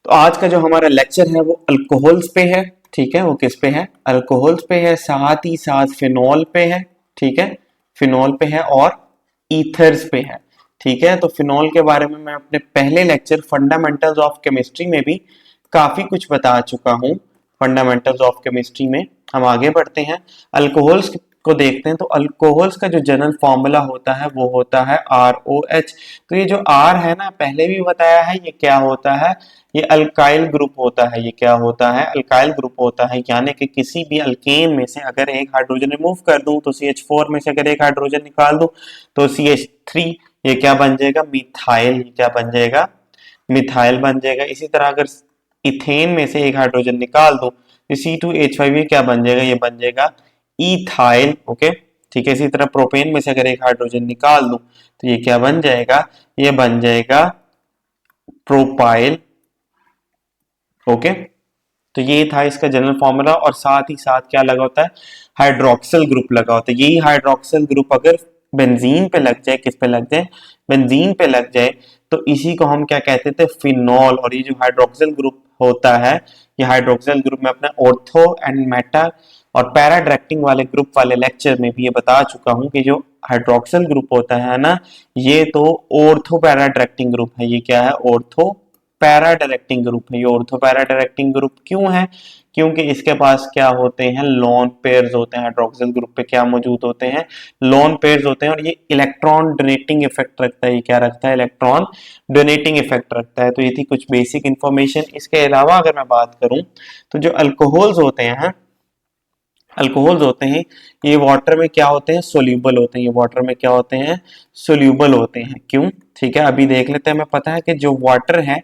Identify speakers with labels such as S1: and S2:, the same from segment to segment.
S1: तो आज का जो हमारा लेक्चर है वो अल्कोहल्स पे है। ठीक है, वो किस पे है? अल्कोहल्स पे है, साथ ही साथ फिनॉल पे है। ठीक है, फिनॉल पे है और ईथर्स पे है। ठीक है, तो फिनॉल के बारे में मैं अपने पहले लेक्चर फंडामेंटल्स ऑफ केमिस्ट्री में भी काफी कुछ बता चुका हूँ। फंडामेंटल्स ऑफ केमिस्ट्री में हम आगे बढ़ते हैं, अल्कोहल्स को देखते हैं। तो अल्कोहल्स का जो जनरल फॉर्मूला होता है वो होता है ROH। तो ये जो R है ना, पहले भी बताया है, ये क्या होता है? ये अल्काइल ग्रुप होता है। ये क्या होता है? अल्काइल ग्रुप होता है। यानी कि किसी भी अल्केन में से अगर एक हाइड्रोजन रिमूव कर दूं तो CH4 में से अगर एक हाइड्रोजन निकाल दूं तो CH3, ये क्या बन जाएगा? मिथाइल। क्या बन जाएगा? मिथाइल बन जाएगा। इसी तरह अगर इथेन में से एक हाइड्रोजन निकाल दूं तो C2H5 ये क्या बन जाएगा? ये बन जाएगा इथाइल। ओके, ठीक है। इसी तरह प्रोपेन में से अगर एक हाइड्रोजन निकाल दूं तो ये क्या बन जाएगा? ये बन जाएगा प्रोपाइल। ओके, तो ये था इसका जनरल फॉर्मूला। और साथ ही साथ क्या लगा होता है? हाइड्रोक्सिल ग्रुप लगा होता है। यही हाइड्रोक्सिल ग्रुप अगर बेंजीन पे लग जाए, किस पे लग जाए? बेंजीन पे लग जाए, तो इसी को हम क्या कहते थे? फिनॉल। और ये जो हाइड्रोक्सिल ग्रुप होता है, ये हाइड्रोक्सिल ग्रुप में अपने ऑर्थो एंड मेटा और पैरा डायरेक्टिंग वाले ग्रुप वाले लेक्चर में भी ये बता चुका हूं कि जो हाइड्रोक्सिल ग्रुप होता है ना, ये तो ऑर्थो पैरा डायरेक्टिंग ग्रुप है। ये क्या है? ऑर्थो पैरा डायरेक्टिंग ग्रुप है। ये ऑर्थो पैरा डायरेक्टिंग ग्रुप क्यों है? क्योंकि इसके पास क्या होते हैं? लोन पेयर्स होते हैं। हाइड्रोक्सिल ग्रुप पे क्या मौजूद होते हैं? लोन पेयर्स होते हैं। और ये इलेक्ट्रॉन डोनेटिंग इफेक्ट रखता है। ये क्या रखता है? इलेक्ट्रॉन डोनेटिंग इफेक्ट रखता है। तो ये थी कुछ बेसिक इंफॉर्मेशन। इसके अलावा अगर मैं बात करूं तो जो अल्कोहल्स होते हैं, अल्कोहल्स होते हैं, ये वाटर में क्या होते हैं? सोल्यूबल होते हैं। ये वाटर में क्या होते हैं? सोल्यूबल होते हैं। क्यों? ठीक है, अभी देख लेते हैं। हमें पता है कि जो वाटर है,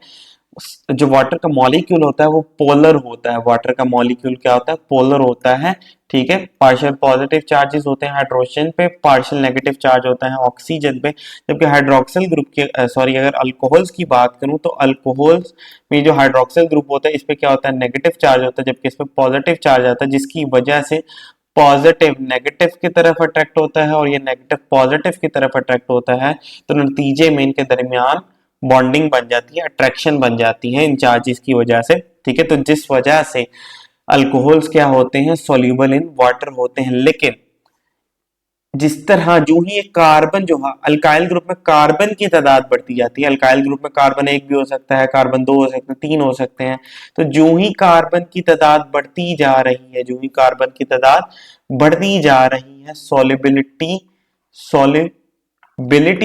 S1: जो वाटर का मॉलिक्यूल होता है वो पोलर होता है। वाटर का मॉलिक्यूल क्या होता है? पोलर होता है। ठीक है, पार्शियल पॉजिटिव चार्जेस होते हैं हाइड्रोजन पे, पार्शियल नेगेटिव चार्ज होता है ऑक्सीजन पे। जबकि हाइड्रोक्सिल ग्रुप के सॉरी, अगर अल्कोहल्स की बात करूं तो अल्कोहल्स में जो हाइड्रोक्सिल ग्रुप होता है इस पे क्या होता है? नेगेटिव चार्ज होता है, जबकि इस पे पॉजिटिव चार्ज आता है, जिसकी वजह से पॉजिटिव नेगेटिव की तरफ अट्रैक्ट होता है और ये नेगेटिव पॉजिटिव की तरफ अट्रैक्ट होता है। तो नतीजे में इनके दरमियान बॉन्डिंग बन जाती है, अट्रैक्शन बन जाती है इन चार्जेस की वजह से। ठीक है, तो जिस वजह से अल्कोहल्स क्या होते हैं? सॉल्यूबल इन वाटर होते हैं। लेकिन जिस तरह जो ही एक कार्बन जो है अल्काइल ग्रुप में, कार्बन की तादाद बढ़ती जाती है। अल्काइल ग्रुप में कार्बन एक भी हो सकता है, कार्बन दो हो सकते हैं, तीन हो सकते हैं। तो जो ही कार्बन की तादाद बढ़ती जा रही है, जो ही कार्बन की तादाद बढ़ती जा रही है, सॉल्युबिलिटी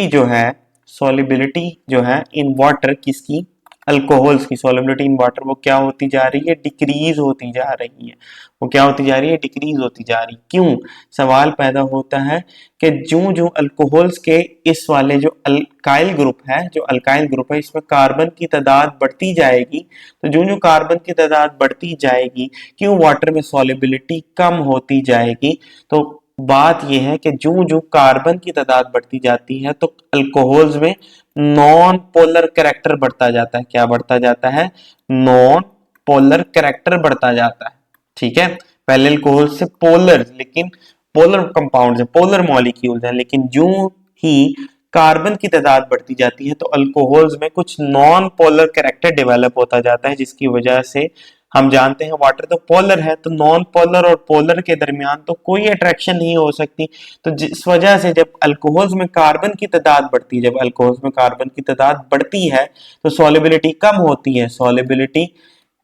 S1: जो है, सॉल्युबिलिटी जो है इन वाटर, किसकी? अल्कोहल्स की सॉल्युबिलिटी इन वाटर वो क्या होती जा रही है? डिक्रीज होती जा रही है। वो क्या होती जा रही है? डिक्रीज होती जा रही है। क्यों? सवाल पैदा होता है कि जो जो अल्कोहल्स के इस वाले जो अल्काइल ग्रुप है, जो अल्काइल ग्रुप है, इसमें कार्बन की तादाद बढ़ती जाएगी। तो जो जो कार्बन की तादाद बढ़ती जाएगी, क्यों वाटर में सॉल्युबिलिटी कम होती जाएगी? तो बात यह है कि जो जो कार्बन की तादाद बढ़ती जाती है तो अल्कोहल्स में नॉन पोलर कैरेक्टर बढ़ता जाता है। क्या बढ़ता जाता है? नॉन पोलर कैरेक्टर बढ़ता जाता है। ठीक है, पहले अल्कोहल से पोलर, लेकिन पोलर कंपाउंड्स है, पोलर मॉलिक्यूल्स हैं, लेकिन जो ही कार्बन की तादाद बढ़ती जाती है तो अल्कोहल्स में कुछ नॉन पोलर कैरेक्टर डेवलप होता जाता है, जिसकी वजह से हम जानते हैं वाटर तो पोलर है, तो नॉन पोलर और पोलर के दरमियान तो कोई अट्रैक्शन नहीं हो सकती। तो जिस वजह से जब अल्कोहल्स में कार्बन की तादाद बढ़ती है, जब अल्कोहल्स में कार्बन की तादाद बढ़ती है तो सॉल्युबिलिटी कम होती है। सॉल्युबिलिटी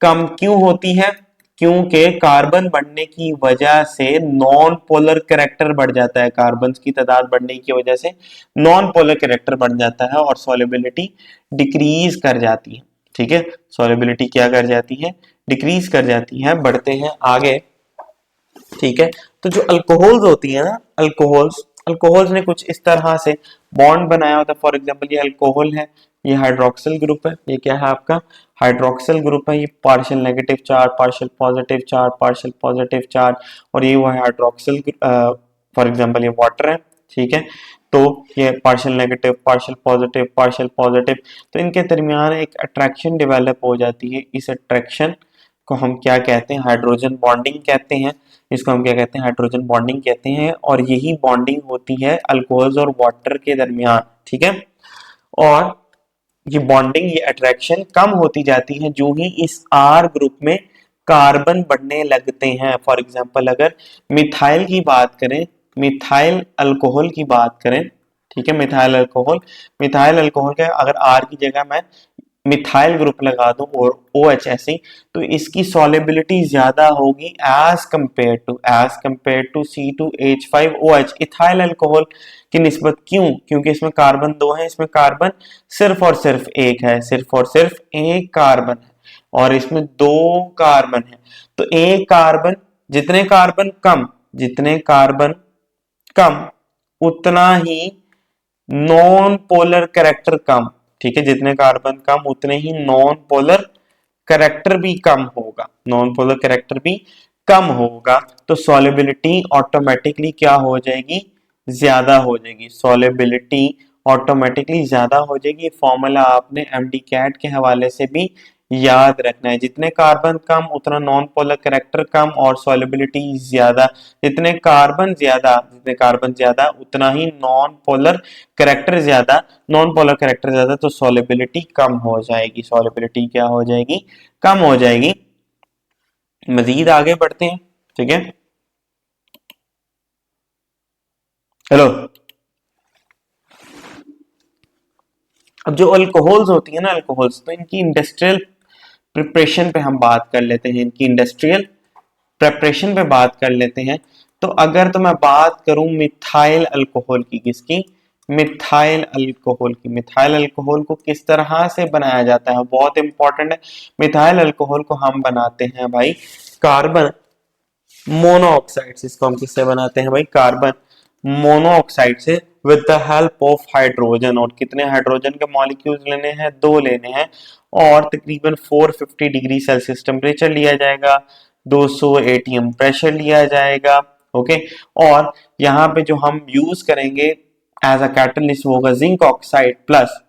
S1: कम क्यों होती है? क्योंकि कार्बन बढ़ने की वजह से नॉन पोलर कैरेक्टर बढ़ जाता है। कार्बन की तादाद बढ़ने की वजह से नॉन पोलर कैरेक्टर बढ़ जाता है और सॉल्युबिलिटी डिक्रीज कर जाती है। ठीक है, सॉल्युबिलिटी क्या कर जाती है? डिक्रीज कर जाती है। बढ़ते हैं आगे। ठीक है, तो जो अल्कोहल्स होती है ना, अल्कोहल्स ने कुछ इस तरह से बॉन्ड बनाया होता है। फॉर एग्जांपल ये अल्कोहल है, ये हाइड्रोक्सिल ग्रुप है। ये क्या है आपका? हाइड्रोक्सिल ग्रुप है। ये partial negative charge, partial positive charge, partial positive charge, और ये हुआ है हाइड्रोक्सिल। फॉर एग्जांपल ये वाटर है। ठीक है, तो ये partial negative, partial positive, partial positive, तो इनके दरमियान एक अट्रैक्शन डेवलप हो जाती है। इस अट्रैक्शन को हम क्या कहते हैं? हाइड्रोजन बॉन्डिंग कहते हैं। इसको हम क्या कहते हैं? हाइड्रोजन बॉन्डिंग कहते हैं। और यही बॉन्डिंग होती है अल्कोहल्स और वाटर के दरमियान। ठीक है, और ये बॉन्डिंग, ये अट्रैक्शन कम होती जाती है जो ही इस आर ग्रुप में कार्बन बढ़ने लगते हैं। फॉर एग्जाम्पल अगर मिथाइल की बात करें, मिथाइल अल्कोहल की बात करें, ठीक है, मिथाइल अल्कोहल, मिथाइल अल्कोहल के अगर आर की जगह मैं मिथाइल ग्रुप लगा दूं और OH ऐसे, तो इसकी सॉलेबिलिटी ज्यादा होगी as compare to C2H5OH ethyl alcohol की निस्बत। क्यों? क्योंकि इसमें कार्बन 2 है, इसमें कार्बन सिर्फ और सिर्फ एक है, सिर्फ और सिर्फ एक कार्बन है, और इसमें 2 कार्बन है। तो एक कार्बन, जितने कार्बन कम उतना ही नॉन पोलर कैरेक्टर कम, ठीक है, जितने कार्बन कम उतने ही नॉन पोलर कैरेक्टर भी कम होगा, नॉन पोलर कैरेक्टर भी कम होगा। तो सॉल्युबिलिटी ऑटोमेटिकली क्या हो जाएगी? ज्यादा हो जाएगी, सॉल्युबिलिटी ऑटोमेटिकली ज्यादा हो जाएगी। फॉर्मूला आपने MDCAT के हवाले से भी याद रखना है, जितने कार्बन कम उतना नॉन पोलर कैरेक्टर कम और सॉल्युबिलिटी ज्यादा। जितने कार्बन ज्यादा उतना ही नॉन पोलर कैरेक्टर ज्यादा, नॉन पोलर कैरेक्टर ज्यादा, तो सॉल्युबिलिटी कम हो जाएगी, सॉल्युबिलिटी क्या हो जाएगी? कम हो जाएगी। मजीद आगे बढ़ते हैं, ठीक है। हेलो, अब जो अल्कोहल्स होती है ना, अल्कोहल्स, तो इनकी इंडस्ट्रियल प्रिपरेशन पे हम बात कर लेते हैं, इनकी इंडस्ट्रियल प्रिपरेशन पे बात कर लेते हैं। तो अगर तो मैं बात करूं मिथाइल अल्कोहल की, किसकी? मिथाइल अल्कोहल की। मिथाइल अल्कोहल को किस तरह से बनाया जाता है? बहुत इंपॉर्टेंट है। मिथाइल अल्कोहल को हम बनाते हैं भाई कार्बन मोनोऑक्साइड से। इसको हम किससे बनाते हैं भाई? कार्बन मोनोऑक्साइड से, with the help of hydrogen. और कितने हाइड्रोजन के मॉलिक्यूल्स लेने हैं? 2 लेने हैं, और तकरीबन 450 डिग्री सेल्सियस टेम्परेचर लिया जाएगा, 200 ATM प्रेशर लिया जाएगा, ओके। और यहाँ पे जो हम यूज करेंगे एज अ कैटलिस्ट वो होगा zinc oxide plus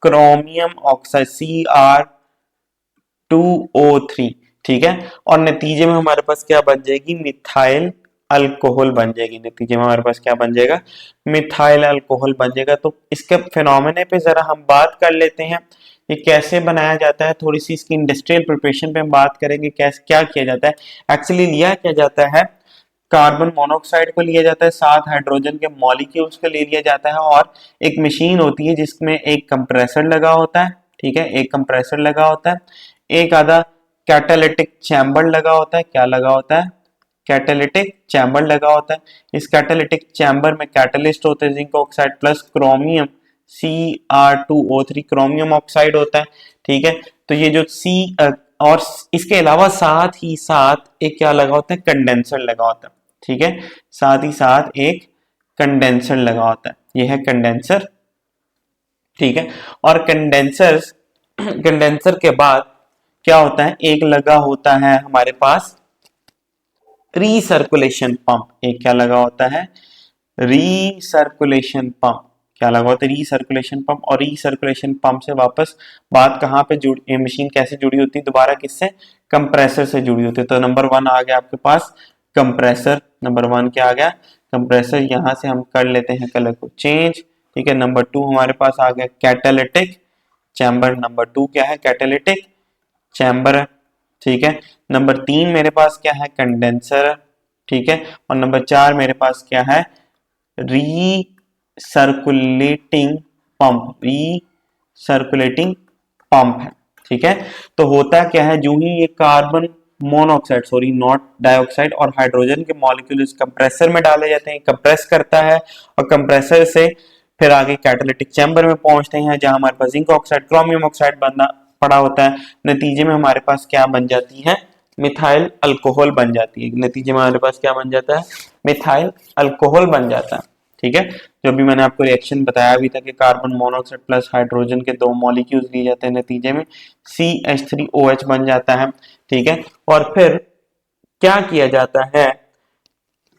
S1: chromium oxide Cr2O3, ठीक है। और नतीजे में हमारे पास क्या बन जाएगी? मिथाइल अल्कोहल बन जाएगी। नतीजे में हमारे पास क्या बन जाएगा? मिथाइल अल्कोहल बन जाएगा। तो इसके फिनोमेना पे जरा हम बात कर लेते हैं, ये कैसे बनाया जाता है। थोड़ी सी इसकी इंडस्ट्रियल प्रिपरेशन पे हम बात करेंगे, कैसे क्या किया जाता है। एक्चुअली लिया क्या जाता है? कार्बन मोनोऑक्साइड को लिया जाता है, 7 हाइड्रोजन के मॉलिक्यूल्स को ले लिया जाता है, और एक मशीन होती है जिसमें एक कंप्रेसर लगा होता है, ठीक है, एक कंप्रेसर लगा होता है, एक आधा कैटालिटिक चैम्बर लगा होता है। क्या लगा होता है? कैटालिटिक चैम्बर लगा होता है। इस कैटालिटिक चैम्बर में कैटलिस्ट होते हैं zinc oxide plus chromium Cr2O3 chromium oxide होता है, ठीक है। तो ये जो और इसके अलावा साथ ही साथ एक क्या लगा होता है? कंडेंसर लगा होता है, ठीक है, साथ ही साथ एक कंडेंसर लगा होता है। यह है कंडेंसर, ठीक है। और कंडेंसर के बाद क्या होता है? एक लगा होता है हमारे पास रीसर्कुलेशन पंप। एक क्या लगा होता है? Recirculation pump. क्या लगा होता है? Recirculation pump. और रीसर्कुलेशन पंप से वापस बात कहां पे जुड़ी, मशीन कैसे जुड़ी होती है? दोबारा किससे? कंप्रेसर से जुड़ी होती है। तो नंबर 1 आ गया आपके पास कंप्रेसर। नंबर 1 क्या आ गया? कंप्रेसर। यहां से हम कर लेते हैं कलर को चेंज, ठीक है। नंबर 2 हमारे पास आ गया कैटालिटिक चैम्बर। नंबर 2 क्या है? कैटालिटिक चैम्बर है, ठीक है। नंबर 3 मेरे पास क्या है? कंडेंसर, ठीक है। और नंबर 4 मेरे पास क्या है? Recirculating pump. रीसर्कुलेटिंग पंप है, ठीक है। तो होता क्या है? जो ही ये carbon monoxide, sorry not dioxide, और हाइड्रोजन के मॉलिक्यूल इस कंप्रेसर में डाले जाते हैं, कंप्रेस करता है, और कंप्रेसर से फिर आगे कैटालिटिक चैम्बर में पहुंचते हैं जहां हमारे पास जिंक ऑक्साइड क्रोमियम ऑक्साइड बनना पड़ा होता है। नतीजे में हमारे पास क्या बन जाती है? मिथाइल अल्कोहल बन जाती है। नतीजे में हमारे पास क्या बन जाता है? मिथाइल अल्कोहल बन जाता है, ठीक है। जो भी मैंने आपको रिएक्शन बताया भी था कि कार्बन मोनोऑक्साइड प्लस हाइड्रोजन के 2 मॉलिक्यूल्स लिए जाते हैं, नतीजे में CH3OH बन जाता है, ठीक है। और फिर क्या किया जाता है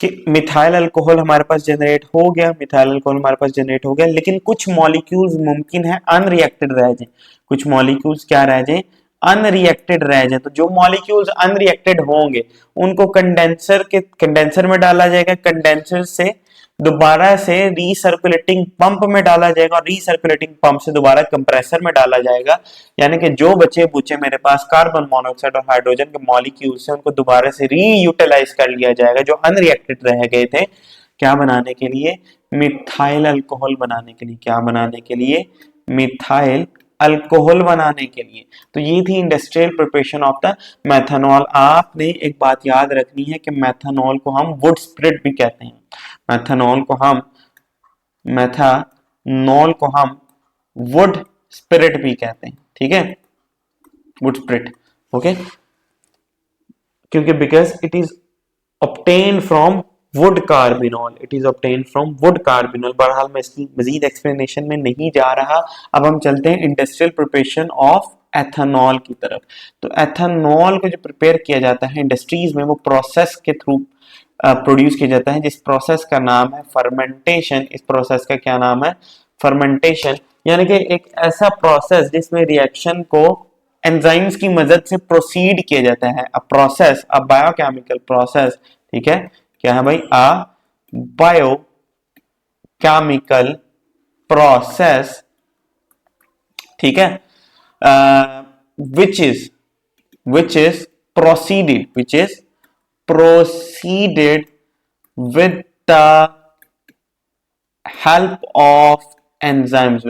S1: कि मिथाइल अल्कोहल हमारे पास जनरेट हो गया, मिथाइल अल्कोहल हमारे पास जनरेट हो गया, लेकिन कुछ मॉलिक्यूल्स मुमकिन है अनरिएक्टेड रह जाए। कुछ मॉलिक्यूल्स क्या रह जाए? अनरिएक्टेड रह जाए। तो जो मॉलिक्यूल्स अनरिएक्टेड होंगे उनको कंडेंसर में डाला जाएगा। कंडेंसर से दोबारा से रीसर्कुलेटिंग पंप में डाला जाएगा और रीसर्कुलेटिंग पंप से दोबारा कंप्रेसर में डाला जाएगा। यानी कि जो बचे बुचे मेरे पास कार्बन मोनोऑक्साइड और हाइड्रोजन के मॉलिक्यूल से उनको दोबारा से रीयूटिलाइज कर लिया जाएगा, जो अनरिएक्टेड रह गए थे, क्या बनाने के लिए? मिथाइल अल्कोहल बनाने के लिए। क्या बनाने के लिए? मिथाइल अल्कोहल बनाने के लिए। तो ये थी industrial preparation of the methanol. आपने एक बात याद रखनी है कि मेथनॉल को हम वुड स्प्रिट भी कहते हैं। मेथनॉल को हम वुड स्पिरिट भी कहते हैं, ठीक है, वुड स्पिरिट, ओके, क्योंकि because it is obtained from wood carbinol, it is obtained from wood carbinol। बहरहाल मैं इसकी मजीद एक्सप्लेनेशन में नहीं जा रहा। अब हम चलते हैं इंडस्ट्रियल प्रिपरेशन ऑफ एथेनॉल की तरफ। तो एथेनॉल को जो प्रिपेयर किया जाता है इंडस्ट्रीज में, वो प्रोसेस के थ्रू प्रोड्यूस किया जाता है, जिस प्रोसेस का नाम है फर्मेंटेशन। इस प्रोसेस का क्या नाम है? फर्मेंटेशन। यानी कि एक ऐसा प्रोसेस जिसमें रिएक्शन को एंजाइम्स की मदद से प्रोसीड किया जाता है। A process, a biochemical process, ठीक है, क्या है भाई? अ बायोकेमिकल प्रोसेस, ठीक है, which is proceeded with the help of enzymes,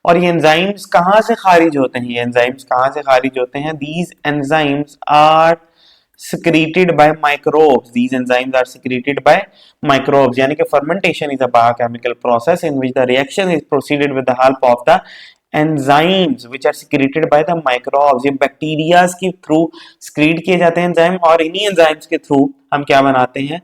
S1: और ये एंजाइम्स कहां से खारिज होते हैं? ये एंजाइम्स कहां से खारिज होते हैं? These enzymes are secreted by microbes। These enzymes are secreted by microbes। यानी कि fermentation is a biochemical process in which the reaction is proceeded with the help of the enzymes which are secreted by the microbes। ये bacteria के through secrete किए जाते हैं enzyme, और इन्हीं enzymes के थ्रू हम क्या बनाते हैं?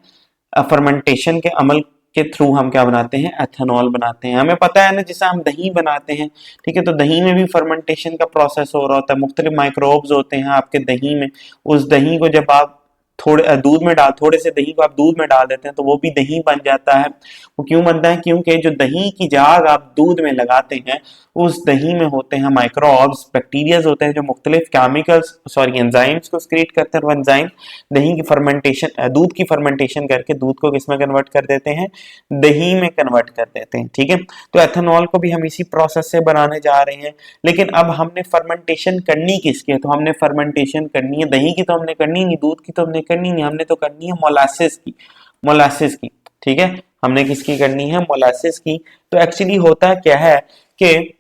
S1: फर्मेंटेशन के अमल के थ्रू हम क्या बनाते हैं? एथेनॉल बनाते हैं। हमें पता है ना, जैसे हम दही बनाते हैं, ठीक है, तो दही में भी फर्मेंटेशन का प्रोसेस हो रहा होता है, मुख्तलिफ माइक्रोब्स होते हैं आपके दही में। उस दही को जब आप थोड़े से दही को आप दूध में डाल देते हैं तो वो भी दही बन जाता है। वो क्यों बनता है? क्योंकि जो दही की जाग आप दूध में लगाते हैं, उस दही में होते हैं माइक्रोब्स, बैक्टीरियाज होते हैं जो मुख्तलिफ एंजाइम्स को सक्रीट करते हैं। वो एंजाइम दही की फर्मेंटेशन, दूध की फर्मेंटेशन करके दूध को किस में कन्वर्ट कर देते हैं? दही में कन्वर्ट कर देते हैं, ठीक है। तो एथेनॉल को भी हम इसी प्रोसेस से बनाने जा रहे हैं। लेकिन अब हमने फर्मेंटेशन करनी किसकी है? तो हमने फर्मेंटेशन करनी है दही की, तो हमने करनी नहीं, दूध की तो हमने करनी नहीं, हमने तो करनी है मोलासिस की, ठीक है। हमने किसकी करनी है? मोलासिस की। तो एक्चुअली होता क्या है कि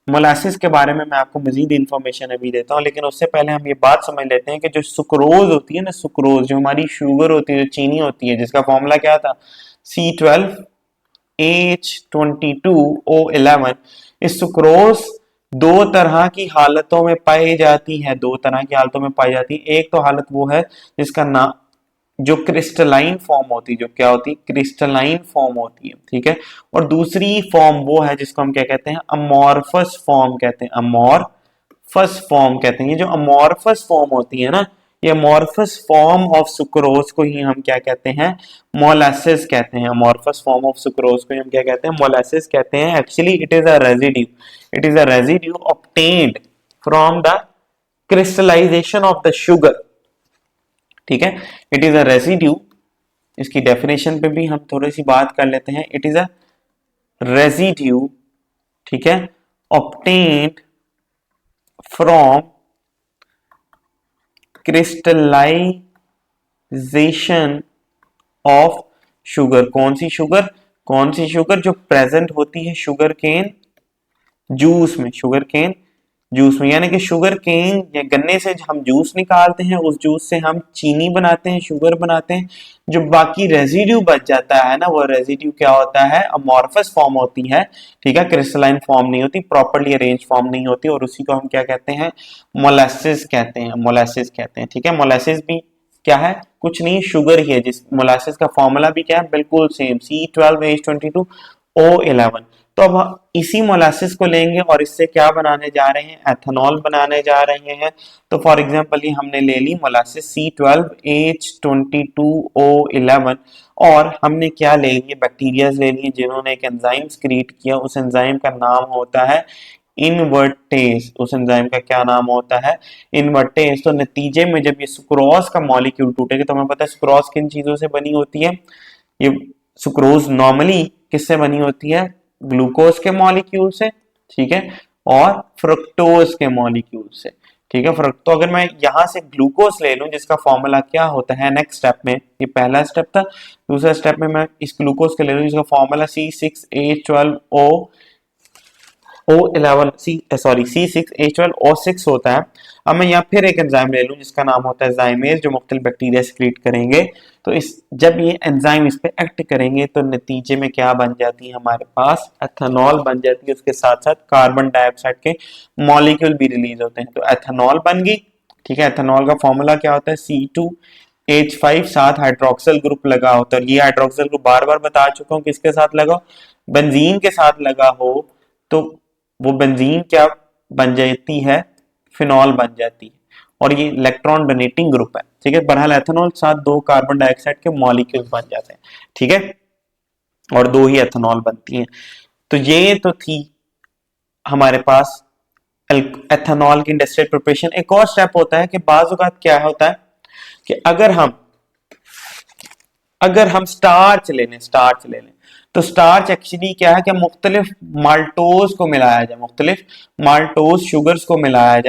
S1: मोलासिस के बारे में मैं आपको मजीद इंफॉर्मेशन अभी देता हूँ, लेकिन उससे पहले हम ये बात समझ लेते हैं कि जो सुक्रोज होती है ना, सुक्रोज जो हमारी शुगर होती है, जो चीनी होती है, जिसका फॉर्मूला क्या था? C12H22O11। इस सुक्रोज दो तरह की हालतों में पाई जाती है, एक तो हालत वो है जिसका नाम, जो क्रिस्टलाइन फॉर्म होती है, जो क्या होती है? क्रिस्टलाइन फॉर्म होती है, ठीक है। और दूसरी फॉर्म वो है जिसको हम क्या कहते हैं? अमॉर्फस फॉर्म कहते हैं। ये जो अमॉर्फस फॉर्म होती है ना, ये अमॉर्फस फॉर्म ऑफ सुक्रोज को ही हम क्या कहते हैं? मोलासिस कहते हैं। अमॉर्फस फॉर्म ऑफ सुक्रोज को ही हम क्या कहते हैं? मोलासिस कहते हैं। Actually it is a residue obtained from the crystallization of the sugar, ठीक है। इट इज अ रेसिड्यू, इसकी डेफिनेशन पे भी हम थोड़ी सी बात कर लेते हैं। इट इज अ रेसिड्यू, ठीक है, obtained from crystallization of sugar. कौन सी शुगर? जो प्रेजेंट होती है शुगर केन जूस में, यानी कि शुगर केन या गन्ने से हम जूस निकालते हैं, उस जूस से हम चीनी बनाते हैं, शुगर बनाते हैं। जो बाकी रेजिड्यू बच जाता है ना, वो रेजिड्यू क्या होता है? अमॉर्फस फॉर्म होती है, ठीक है, क्रिस्टलाइन फॉर्म नहीं होती, प्रॉपर्ली अरेंज फॉर्म नहीं होती, और उसी को हम क्या कहते हैं? मोलासिस कहते हैं, ठीक है। मोलासिस भी क्या है? कुछ नहीं, शुगर ही है। जिस मोलासिस का फॉर्मूला भी क्या है? बिल्कुल सेम, C12H22O11। तो अब इसी मोलासिस को लेंगे और इससे क्या बनाने जा रहे हैं? एथेनॉल बनाने जा रहे हैं। तो फॉर एग्जांपल ये हमने ले ली मोलासिस C12H22O11, और हमने क्या ले लिए? बैक्टीरिया ले लिए जिन्होंने एक एंजाइम क्रिएट किया। उस एंजाइम का नाम होता है इनवर्टेज। उस एंजाइम का क्या नाम होता है? इनवर्टेज। तो नतीजे में जब ये सुक्रोज का मॉलिक्यूल टूटेगा, तो हमें पता है सुक्रोज किन चीजों से बनी होती है। ये सुक्रोज नॉर्मली किससे बनी होती है? ग्लूकोज के मॉलिक्यूल से, ठीक है, और फ्रुक्टोज के मॉलिक्यूल से, ठीक है। तो अगर मैं यहां से ग्लूकोज ले लूं जिसका फॉर्मूला क्या होता है नेक्स्ट स्टेप में, ये पहला स्टेप था, दूसरा स्टेप में मैं इस ग्लूकोज के ले लूं जिसका फॉर्मूला C6H12O11 होता है। अब मैं यहाँ फिर एक एंजाइम ले लूं जिसका नाम होता है जाइमेज, जो मुख्तलिफ बैक्टीरिया सिक्रीट करेंगे। तो इस जब ये एंजाइम इस पे एक्ट करेंगे तो नतीजे में क्या बन जाती है? हमारे पास एथेनॉल बन जाती है। उसके साथ साथ कार्बन डाइऑक्साइड के मॉलिक्यूल भी रिलीज होते हैं। तो एथेनॉल बन गई, ठीक है। एथेनॉल का फॉर्मूला क्या होता है? C2H5, साथ हाइड्रोक्सिल ग्रुप लगा होता है। ये हाइड्रोक्सिल ग्रुप बार बार बता चुका हूँ किसके साथ लगा, बेंजीन के साथ लगा हो तो वो बेंजीन क्या बन जाती है? फिनॉल बन जाती है। और ये इलेक्ट्रॉन डोनेटिंग ग्रुप है, ठीक है। बहरहाल एथेनॉल साथ दो कार्बन डाइऑक्साइड के मॉलिक्यूल्स बन जाते हैं, ठीक है, और दो ही एथेनॉल बनती हैं। तो ये तो थी हमारे पास एथेनॉल की इंडस्ट्रियल प्रिपरेशन। एक और स्टेप होता है कि बाज़ औक़ात क्या होता है कि अगर हम स्टार्च ले लें तो स्टार्च एक्चुअली क्या है कि मुख्तलिफ माल्टोज को मिलाया जाए, मुख्तलिफ माल्टोज शुगर्स को मिलाया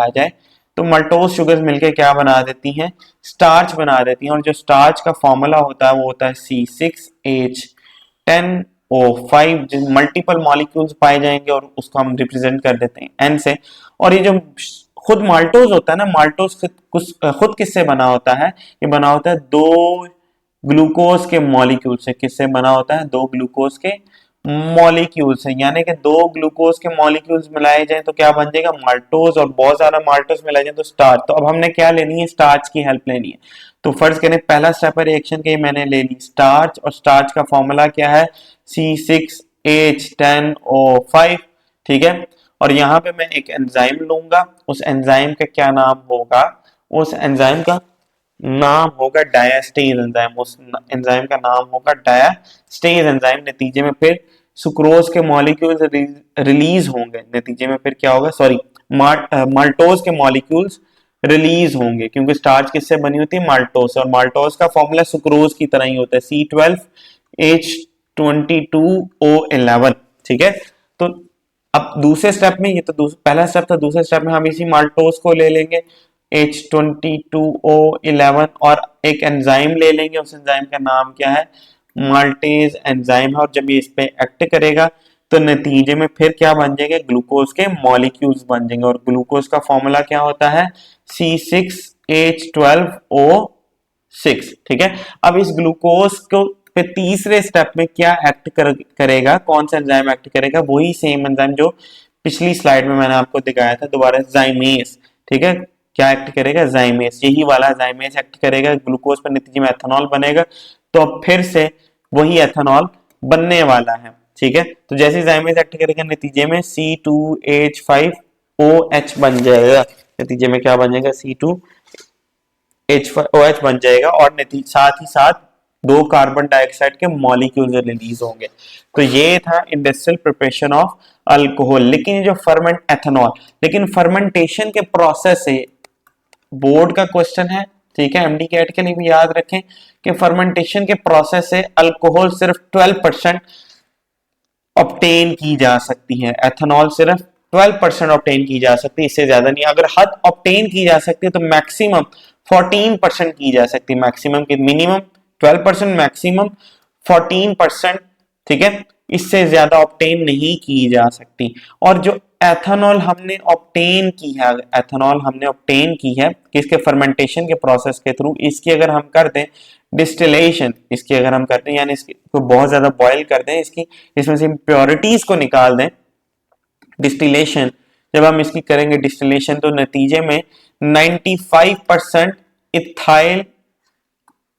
S1: जाए तो माल्टोज शुगर्स मिलकर क्या बना देती हैं? स्टार्च बना देती हैं। और जो स्टार्च का फॉर्मूला होता है वो होता है C6H10O5, जिस मल्टीपल मॉलिक्यूल्स पाए जाएंगे और उसको हम रिप्रेजेंट कर देते हैं N से। और ये जो खुद माल्टोज होता है ना, माल्टोज खुद किससे बना होता है? ये बना होता है दो ग्लूकोज के मॉलिक्यूल से। किससे बना होता है? दो ग्लूकोज के मॉलिक्यूल से। यानी कि दो ग्लूकोज के मॉलिक्यूल्स मिलाए जाएं तो क्या बन जाएगा? माल्टोज। और बहुत सारा माल्टोज मिलाए जाए तो स्टार्च। तो अब हमने क्या लेनी है? स्टार्च की हेल्प लेनी है। तो फर्ज करें पहला स्टेप है रिएक्शन के, मैंने ले ली स्टार्च, और स्टार्च का फॉर्मूला क्या है? C6H10O5, ठीक है। और यहाँ पे मैं एक एंजाइम लूंगा, उस एंजाइम का क्या नाम होगा? उस एंजाइम का नाम होगा डायास्टेज एंजाइम। उस एंजाइम का नाम होगा डायास्टेज एंजाइम। नतीजे में फिर सुक्रोज के मॉलिक्यूल्स रिलीज होंगे। नतीजे में फिर क्या होगा? सॉरी, माल्टोज के मॉलिक्यूल्स रिलीज होंगे, क्योंकि स्टार्च किससे बनी होती है? माल्टोज से। और माल्टोज का फॉर्मूला सुक्रोज की तरह ही होता है, C12H22O11, ठीक है। तो अब दूसरे स्टेप में, ये तो पहला स्टेप था, दूसरे स्टेप में हम इसी माल्टोज को ले लेंगे H22O11 और एक एंजाइम ले लेंगे। उस एंजाइम का नाम क्या है? माल्टेज एंजाइम है। और जब ये इस पे एक्ट करेगा तो नतीजे में फिर क्या बन जाएंगे? ग्लूकोज के मॉलिक्यूल्स बन जाएंगे। और ग्लूकोज का फॉर्मूला क्या होता है? C6H12O6, ठीक है। अब इस ग्लूकोज को फिर तीसरे स्टेप में क्या एक्ट करेगा? कौन सा एंजाइम एक्ट करेगा? वही सेम एंजाइम जो पिछली स्लाइड में मैंने आपको दिखाया था, दोबारा जाइमेज, ठीक है। क्या एक्ट करेगा? जाइमेज। यही वाला जाइमेज एक्ट करेगा ग्लूकोज पर, नतीजे में एथेनॉल बनेगा। तो अब फिर से वही एथेनॉल बनने वाला है, ठीक है। तो जैसे जाइमेज एक्ट करेगा नतीजे में C2H5OH बन जाएगा। नतीजे में क्या बन जाएगा? C2H5OH बन जाएगा। और साथ ही साथ दो कार्बन डाइऑक्साइड के मॉलिक्यूल्स रिलीज होंगे। तो ये था इंडस्ट्रियल प्रिपरेशन ऑफ अल्कोहल। लेकिन जो एथेनॉल, लेकिन फर्मेंटेशन के प्रोसेस से बोर्ड का क्वेश्चन है, ठीक है, एमडी कैट के लिए भी याद रखें कि फर्मेंटेशन के प्रोसेस से अल्कोहल सिर्फ 12% ऑब्टेन की जा सकती है। एथेनॉल सिर्फ 12% ऑब्टेन की जा सकती है, इससे ज्यादा नहीं। अगर हद ऑब्टेन की जा सकती है तो मैक्सिमम 14% की जा सकती है। मैक्सिमम की मिनिमम 12%, मैक्सिमम 14%, ठीक है। इससे ज्यादा ऑब्टेन नहीं की जा सकती। और जो एथेनॉल हमने ऑब्टेन की है किसके? फर्मेंटेशन के प्रोसेस के थ्रू। इसकी अगर हम कर दें डिस्टिलेशन, इसकी अगर हम करते हैं यानी इसको बहुत ज्यादा बॉयल कर दें, इसमें से इंप्योरिटीज को निकाल दें, डिस्टिलेशन जब हम इसकी करेंगे डिस्टिलेशन, तो नतीजे में 95% इथाइल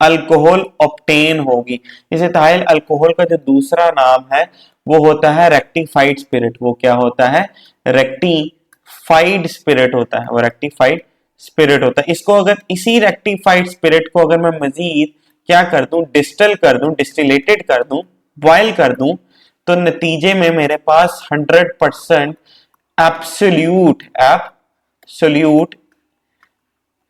S1: अल्कोहल ऑब्टेन होगी। इस इथाइल अल्कोहल का जो दूसरा नाम है वो होता है रेक्टिफाइड स्पिरिट। वो क्या होता है? रेक्टिफाइड स्पिरिट होता है। वो रेक्टिफाइड स्पिरिट होता है। इसको अगर इसी रेक्टिफाइड स्पिरिट को अगर मैं मजीद क्या कर दूं? डिस्टिल कर दूं, डिस्टिलेटेड कर दूं, बॉयल कर दूं, तो नतीजे में मेरे पास 100% एब्सोल्यूट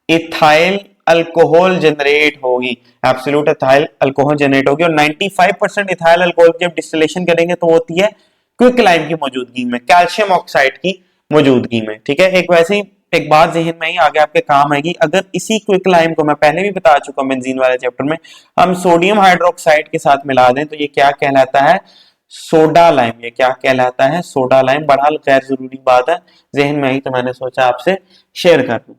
S1: इथाइल अल्कोहल जनरेट होगी, एब्सोल्यूट इथाइल अल्कोहल जनरेट होगी। और 95% इथाइल अल्कोहल जब डिस्टिलेशन करेंगे तो होती है क्विकलाइम की मौजूदगी में, कैल्शियम ऑक्साइड की मौजूदगी में। ठीक है, एक वैसे ही एक बात जहन में ही आगे आपके काम आएगी, अगर इसी क्विकलाइम को मैं पहले भी बता चुका हूं बेंजीन वाले चैप्टर में, हम सोडियम हाइड्रोक्साइड के साथ मिला दें तो ये क्या कहलाता है, सोडा लाइम। ये क्या कहलाता है, सोडा लाइम। बड़ा गैर जरूरी बात है, जहन में आई तो मैंने सोचा आपसे शेयर कर दूं।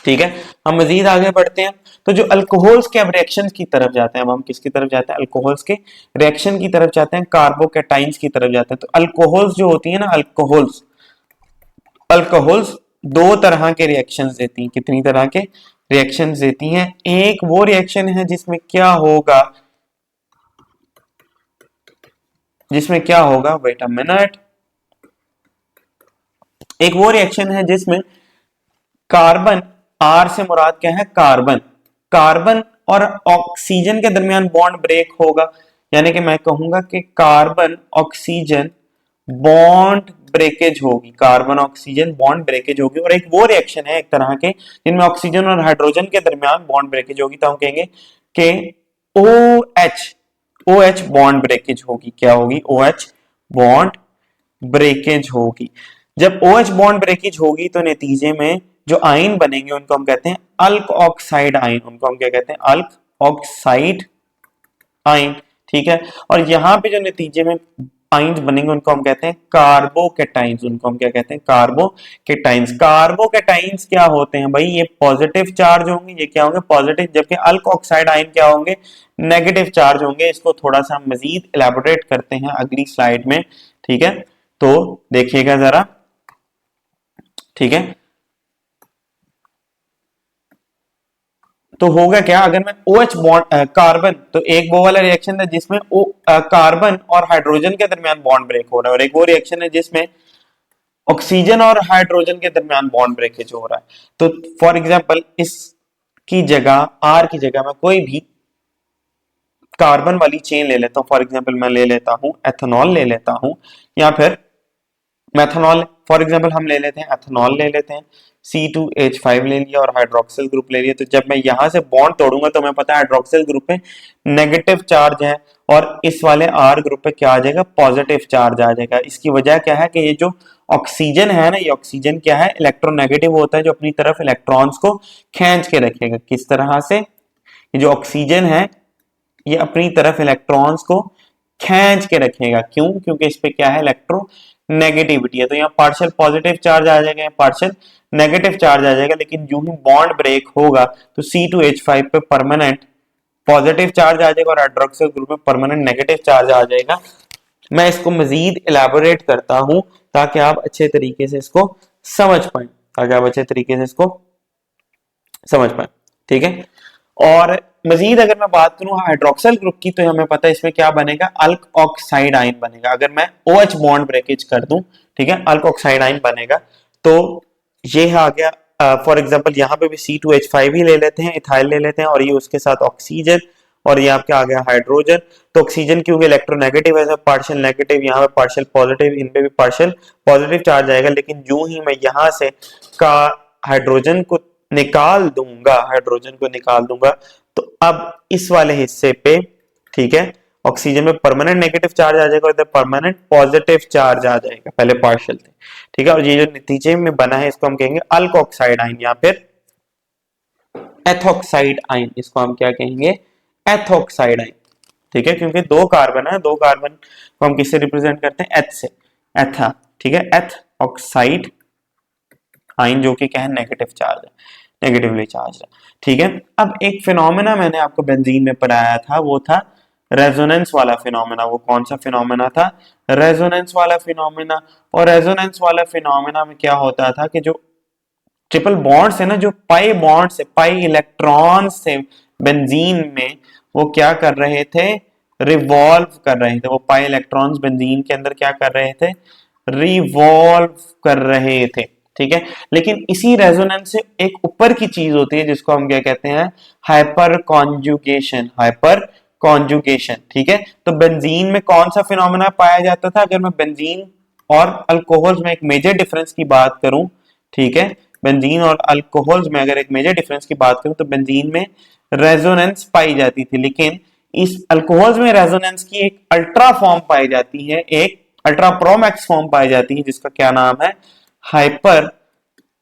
S1: ठीक है, हम मजीद आगे बढ़ते हैं। तो जो अल्कोहल्स के अब रिएक्शन की तरफ जाते हैं, अब हम किसकी तरफ जाते हैं, अल्कोहल्स के रिएक्शन की तरफ जाते हैं, कार्बोकैटाइंस की तरफ जाते हैं। तो अल्कोहल्स जो होती है ना, अल्कोहल्स दो तरह के रिएक्शंस देती हैं। कितनी तरह के रिएक्शंस देती हैं, एक वो रिएक्शन है जिसमें क्या होगा, वेट अ मिनट, एक वो रिएक्शन है जिसमें कार्बन, आर से मुराद क्या है, कार्बन और ऑक्सीजन के दरमियान बॉन्ड ब्रेक होगा। यानी कि मैं कहूंगा कि कार्बन ऑक्सीजन बॉन्ड ब्रेकेज होगी, कार्बन ऑक्सीजन बॉन्ड ब्रेकेज होगी। और एक वो रिएक्शन है एक तरह के जिनमें ऑक्सीजन और हाइड्रोजन के दरमियान बॉन्ड ब्रेकेज होगी, तो हम कहेंगे कि OH बॉन्ड ब्रेकेज होगी। क्या होगी, OH बॉन्ड ब्रेकेज होगी। जब OH बॉन्ड ब्रेकेज होगी तो नतीजे में जो आयन बनेंगे उनको हम कहते हैं अल्क ऑक्साइड आयन। उनको हम क्या कहते हैं, अल्क ऑक्साइड आयन। ठीक है, और यहां पे जो नतीजे में आयन्स बनेंगे उनको हम कहते हैं कार्बोकैटाइंस। उनको हम क्या कहते हैं, कार्बोकैटाइंस। कार्बोकैटाइंस क्या होते हैं भाई, ये पॉजिटिव चार्ज होंगे, ये क्या होंगे, पॉजिटिव, जबकि अल्क ऑक्साइड आयन क्या होंगे, नेगेटिव चार्ज होंगे। इसको थोड़ा सा मजीद इलेबोरेट करते हैं अगली स्लाइड में। ठीक है, तो देखिएगा जरा। ठीक है, तो होगा क्या, अगर मैं OH बॉन्ड कार्बन, तो एक वो वाला रिएक्शन है जिसमें कार्बन और हाइड्रोजन के दरमियान बॉन्ड ब्रेक हो रहा है, और एक वो रिएक्शन है जिसमें ऑक्सीजन और हाइड्रोजन के दरमियान बॉन्ड ब्रेकेज हो रहा है। तो फॉर एग्जांपल इसकी जगह, आर की जगह मैं कोई भी कार्बन वाली चेन ले लेता हूं। फॉर एग्जांपल मैं ले लेता हूं एथेनॉल, ले लेता हूं, या फिर मेथनॉल। फॉर एग्जांपल हम ले लेते हैं एथेनॉल, ले लेते हैं, C2H5 ले लिया और हाइड्रोक्सिल ग्रुप ले लिया। तो जब मैं यहां से बॉन्ड तोड़ूंगा तो मैं पता है हाइड्रोक्सिल ग्रुप पे नेगेटिव चार्ज है, और इस वाले R ग्रुप पे क्या आ जाएगा, पॉजिटिव चार्ज आ जाएगा। इसकी वजह क्या है कि ये जो ऑक्सीजन है ना, ये ऑक्सीजन क्या है, इलेक्ट्रोनेगेटिव होता है, जो अपनी तरफ इलेक्ट्रॉन्स को खींच के रखेगा। किस तरह से, ये जो ऑक्सीजन है ये अपनी तरफ इलेक्ट्रॉन्स को खींच के रखेगा। क्यों, क्योंकि इस पे क्या है, इलेक्ट्रो नेगेटिविटी है। तो यहाँ पार्शियल पॉजिटिव चार्ज आ जाएगा, पार्शियल नेगेटिव चार्ज आ जाएगा। लेकिन जो ही बॉन्ड ब्रेक होगा तो C2H5 पे परमानेंट पॉजिटिव चार्ज आ जाएगा और हाइड्रोक्सिल ग्रुप में परमानेंट नेगेटिव चार्ज आ जाएगा। मैं इसको मजीद इलेबोरेट करता हूं ताकि आप अच्छे तरीके से इसको समझ पाए, ठीक है। और मजीद अगर मैं बात करूं हाइड्रोक्सिल ग्रुप की, तो हमें पता है इसमें क्या बनेगा, अल्क ऑक्साइड आयन बनेगा। अगर मैं OH बॉन्ड ब्रेकेज कर दूं, ठीक है, अल्क ऑक्साइड आयन बनेगा। तो ये आ गया, फॉर एग्जांपल यहाँ पे भी C2H5 ही ले लेते हैं, इथाइल ले लेते हैं, और ये उसके साथ ऑक्सीजन, और ये आपका आ गया हाइड्रोजन। तो ऑक्सीजन क्योंकि इलेक्ट्रोनेगेटिव है, पार्शियल नेगेटिव, यहाँ पे पार्शियल पॉजिटिव, इन पे भी पार्शियल पॉजिटिव चार्ज आएगा। लेकिन जो ही मैं यहाँ से का हाइड्रोजन को निकाल दूंगा, तो अब इस वाले हिस्से पे, ठीक है, ऑक्सीजन में परमानेंट नेगेटिव चार्ज आ जाएगा और इधर परमानेंट पॉजिटिव चार्ज आ जाएगा, पहले पार्शियल थे, ठीक है। और ये जो नतीजे में बना है इसको हम कहेंगे अल्क ऑक्साइड आयन या फिर एथॉक्साइड आयन। इसको हम क्या कहेंगे, एथॉक्साइड आयन, ठीक है, क्योंकि दो कार्बन है, दो कार्बन को हम किससे रिप्रेजेंट करते हैं, एथ से, एथा, ठीक है, एथ ऑक्साइड आयन, जो कि क्या है, नेगेटिव चार्ज है, नेगेटिवली चार्ज है, ठीक है। अब एक फिनोमेना मैंने आपको बेंजीन में पढ़ाया था, वो था रेजोनेंस वाला फिनोमेना। वो कौन सा फिनोमेना था, रेजोनेंस वाला फिनोमेना। और रेजोनेंस वाला फिनोमेना में क्या होता था कि जो ट्रिपल बॉन्ड्स है ना, जो पाई बॉन्ड्स है, पाई इलेक्ट्रॉन्स थे बेंजीन में, वो क्या कर रहे थे, रिवॉल्व कर रहे थे। वो पाई इलेक्ट्रॉन्स बेंजीन के अंदर क्या कर रहे थे, रिवॉल्व कर रहे थे, ठीक है। लेकिन इसी रेजोनेंस से एक ऊपर की चीज होती है जिसको हम क्या कहते हैं, हाइपर कॉन्जुगेशन। Hyper conjugation. ठीक है, तो बेंजीन में कौन सा फिनोमेना पाया जाता था? अगर मैं बेंजीन और अल्कोहल्स में एक मेजर डिफरेंस की बात करूं, ठीक है, बेंजीन और अल्कोहल्स में अगर एक मेजर डिफरेंस की बात करूं तो बेंजीन में रेजोनेंस पाई जाती थी, लेकिन इस अल्कोहल्स में रेजोनेंस की एक अल्ट्रा फॉर्म पाई जाती है, एक अल्ट्रा प्रोमैक्स फॉर्म पाई जाती है, जिसका क्या नाम है? Hyper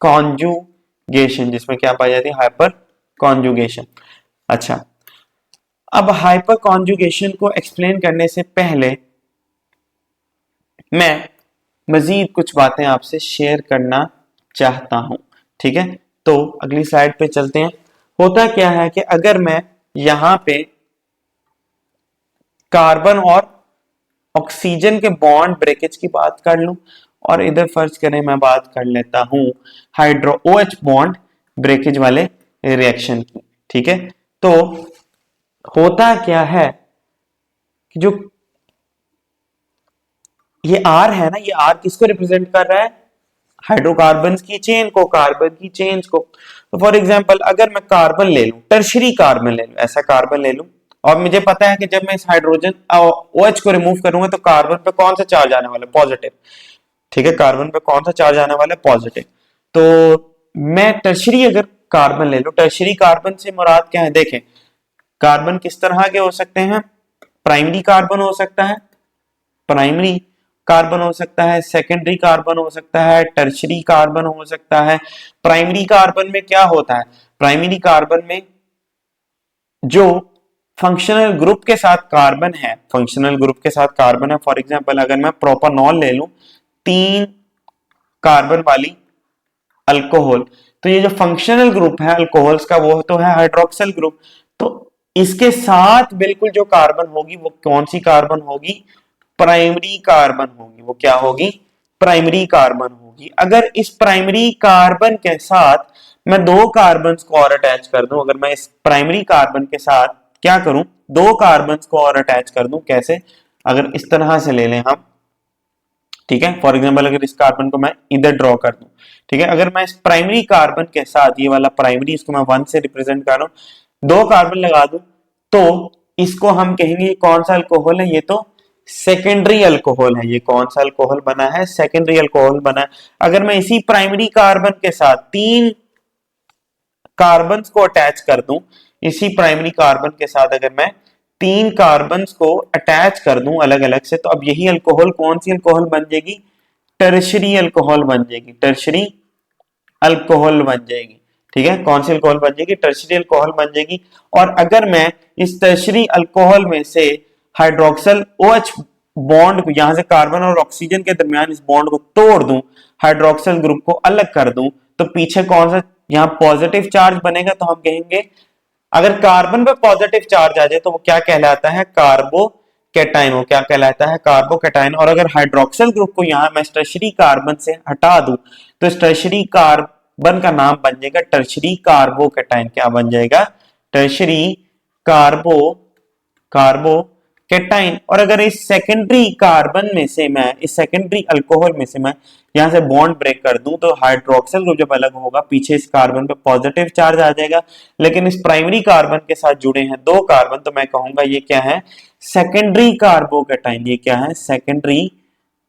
S1: conjugation. जिसमें क्या पाई जाती है? Hyper conjugation. अच्छा, अब हाइपर कॉन्जुगेशन को एक्सप्लेन करने से पहले मैं मजीद कुछ बातें आपसे शेयर करना चाहता हूं। ठीक है, तो अगली स्लाइड पे चलते हैं। होता क्या है कि अगर मैं यहां पे कार्बन और ऑक्सीजन के बॉन्ड ब्रेकेज की बात कर लूं और इधर फर्ज करें मैं बात कर लेता हूं हाइड्रो OH बॉन्ड ब्रेकेज वाले रिएक्शन की। ठीक है, तो होता क्या है कि जो ये R है ना, ये R किसको रिप्रेजेंट कर रहा है? हाइड्रोकार्बन की चेन को, कार्बन की चेन्स को। तो फॉर एग्जांपल अगर मैं कार्बन ले लूं, टर्शरी कार्बन ले लूं, ऐसा कार्बन ले लूं, और मुझे पता है कि जब मैं इस हाइड्रोजन OH को रिमूव करूंगा तो कार्बन पे कौन सा चार्ज आने वाला है? पॉजिटिव। ठीक है, कार्बन पे कौन सा चार्ज आने वाला है? पॉजिटिव। तो मैं टर्शरी अगर कार्बन ले लूं, टर्शरी कार्बन से मुराद क्या है? देखें, कार्बन किस तरह के हो सकते हैं? प्राइमरी कार्बन हो सकता है, प्राइमरी कार्बन हो सकता है, सेकेंडरी कार्बन हो सकता है, टर्शरी कार्बन हो सकता है। प्राइमरी कार्बन में क्या होता है? प्राइमरी कार्बन में जो फंक्शनल ग्रुप के साथ कार्बन है, फंक्शनल ग्रुप के साथ कार्बन है, फॉर एग्जांपल अगर मैं प्रोपानॉल ले लूं, 3 कार्बन वाली अल्कोहल, तो ये जो फंक्शनल ग्रुप है अल्कोहल्स का वो तो है हाइड्रोक्सिल ग्रुप। तो इसके साथ बिल्कुल जो कार्बन होगी वो कौन सी कार्बन होगी? प्राइमरी कार्बन होगी। वो क्या होगी? प्राइमरी कार्बन होगी। अगर इस प्राइमरी कार्बन के साथ मैं 2 कार्बन को और अटैच कर दूं, अगर मैं इस प्राइमरी कार्बन के साथ क्या करूं? 2 कार्बन को और अटैच कर दूं। कैसे? अगर इस तरह से ले लें हम, ठीक है, फॉर एग्जांपल अगर इस कार्बन को मैं इधर ड्रॉ कर दूं, ठीक है, अगर मैं इस प्राइमरी कार्बन के साथ ये वाला प्राइमरी, इसको मैं 1 से रिप्रेजेंट कर रहा हूं, 2 कार्बन लगा दूं, तो इसको हम कहेंगे कौन सा अल्कोहल है? ये तो सेकेंडरी अल्कोहल है। ये कौन सा अल्कोहल बना है? सेकेंडरी अल्कोहल बना है। अगर मैं इसी प्राइमरी कार्बन के साथ 3 कार्बन को अटैच कर दूं, इसी प्राइमरी कार्बन के साथ अगर मैं 3 कार्बन को अटैच कर दूं अलग अलग से, तो अब यही अल्कोहल कौन सी अल्कोहल बन जाएगी? टर्शरी अल्कोहल बन जाएगी। टर्शरी अल्कोहल बन जाएगी। ठीक है, कौन सी अल्कोहल बन जाएगी? टर्शरी अल्कोहल बन जाएगी। और अगर मैं इस टर्शरी अल्कोहल में से हाइड्रोक्सिल OH बॉन्ड को, यहां से कार्बन और ऑक्सीजन के दरमियान इस बॉन्ड को तोड़ दूं, हाइड्रोक्सिल ग्रुप को अलग कर दूं, तो पीछे कौन सा यहां पॉजिटिव चार्ज बनेगा? तो हम कहेंगे अगर कार्बन पे पॉजिटिव चार्ज आ जाए तो वो क्या कहलाता है? कार्बोकैटायन। वो क्या कहलाता है? कार्बोकैटायन। और अगर हाइड्रोक्सिल ग्रुप को यहां मैं टर्शरी कार्बन से हटा दूं तो इस टर्शरी कार्बन का नाम बन जाएगा टर्शरी कार्बोकैटायन। क्या बन जाएगा? Tertiary carbocation. और अगर इस सेकेंडरी कार्बन में से मैं, इस सेकेंडरी अल्कोहल में से मैं यहां से बॉन्ड ब्रेक कर दूं, तो हाइड्रोक्सिल ग्रुप जब अलग होगा पीछे इस कार्बन पे पॉजिटिव चार्ज आ जाएगा, लेकिन इस प्राइमरी कार्बन के साथ जुड़े हैं 2 कार्बन, तो मैं कहूंगा ये क्या है? Secondary carbocation. ये क्या है? Secondary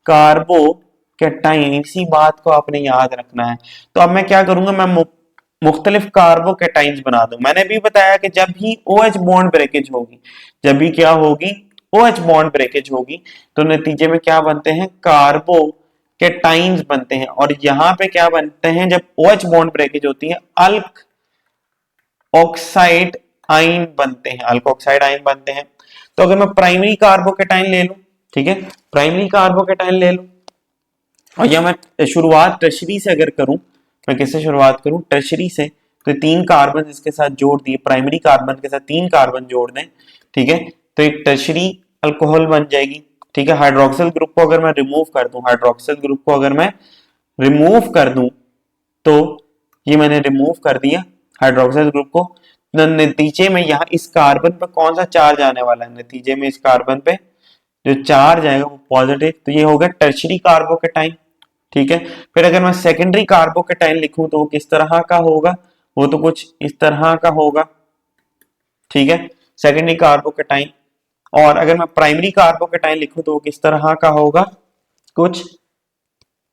S1: carbocation. इसी बात को आपने याद रखना है। तो अब मैं क्या करूंगा? मैं मुख्तलिफ कार्बोकैटाइन्स बना दूं। मैंने भी बताया कि जब भी OH बॉन्ड ब्रेकेज होगी, जब भी क्या होगी? OH बॉन्ड ब्रेकेज होगी, तो नतीजे में क्या बनते हैं? कार्बोकैटाइन्स बनते हैं। और यहां पे क्या बनते हैं जब OH बॉन्ड ब्रेकेज होती है? अल्क ऑक्साइड आइन बनते हैं। अल्कोक्साइड आइन बनते हैं। तो अगर मैं प्राइमरी कार्बोकैटाइन ले लूं, ठीक है, प्राइमरी कार्बोकैटाइन ले लूं, और या मैं शुरुआत टर्शरी से अगर करूं, मैं किससे शुरुआत करूं? टर्शरी से। तो 3 कार्बन इसके साथ जोड़ दिए, प्राइमरी कार्बन के साथ 3 कार्बन जोड़ दें, ठीक है, तो एक टर्शरी अल्कोहल बन जाएगी। ठीक है, हाइड्रोक्सिल ग्रुप को अगर मैं रिमूव कर दूं, हाइड्रोक्सिल ग्रुप को अगर मैं रिमूव कर दूं, तो ये मैंने रिमूव कर दिया हाइड्रोक्सिल ग्रुप को, नतीजे में यहां इस कार्बन पे कौन सा चार्ज आने वाला है? नतीजे में इस कार्बन पे जो चार्ज आएगा वो पॉजिटिव। तो ये हो गया टर्शरी कार्बोकैटाइन। ठीक है, फिर अगर मैं सेकेंडरी कार्बोकैटाइन लिखूं तो वो किस तरह का होगा? वो तो कुछ इस तरह का होगा। ठीक है, सेकेंडरी कार्बोकैटाइन। और अगर मैं प्राइमरी कार्बोकेटाइन लिखूं तो वो किस तरह का होगा, कुछ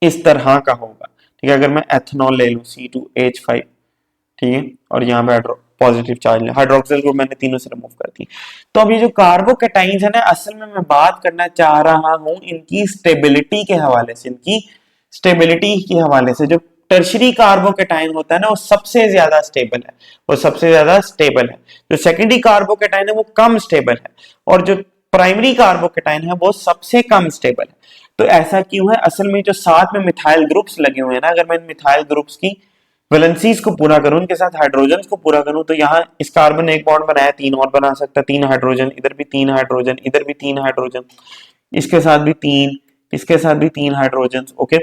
S1: इस तरह का होगा। ठीक है, अगर मैं एथेनॉल ले लूं C2H5, ठीक है, और यहाँ पे पॉजिटिव चार्ज, हाइड्रोक्सिल ग्रुप मैंने तीनों से रिमूव कर दी। तो अब ये जो कार्बोकेटाइंस है ना, असल में मैं बात करना चाह रहा हूं इनकी स्टेबिलिटी के हवाले से, इनकी स्टेबिलिटी के हवाले से। जो टर्शरी कार्बोकेटाइन होता है ना, वो सबसे ज्यादा स्टेबल है, वो सबसे ज्यादा स्टेबल है। जो सेकेंडरी कार्बोकेटाइन है वो कम स्टेबल है, और जो प्राइमरी कार्बोकेटाइन है वो सबसे कम स्टेबल है। तो ऐसा क्यों है? असल में जो साथ में मिथाइल ग्रुप्स लगे हुए हैं ना, अगर मैं मिथाइल ग्रुप्स की वैलेंसीज को पूरा करूं, उनके साथ हाइड्रोजन को पूरा करूं, तो यहाँ इस कार्बन ने एक बॉन्ड बनाया, तीन और बना सकता, तीन हाइड्रोजन, इधर भी तीन हाइड्रोजन, इधर भी तीन हाइड्रोजन, इसके साथ भी तीन, इसके साथ भी तीन हाइड्रोजन। ओके,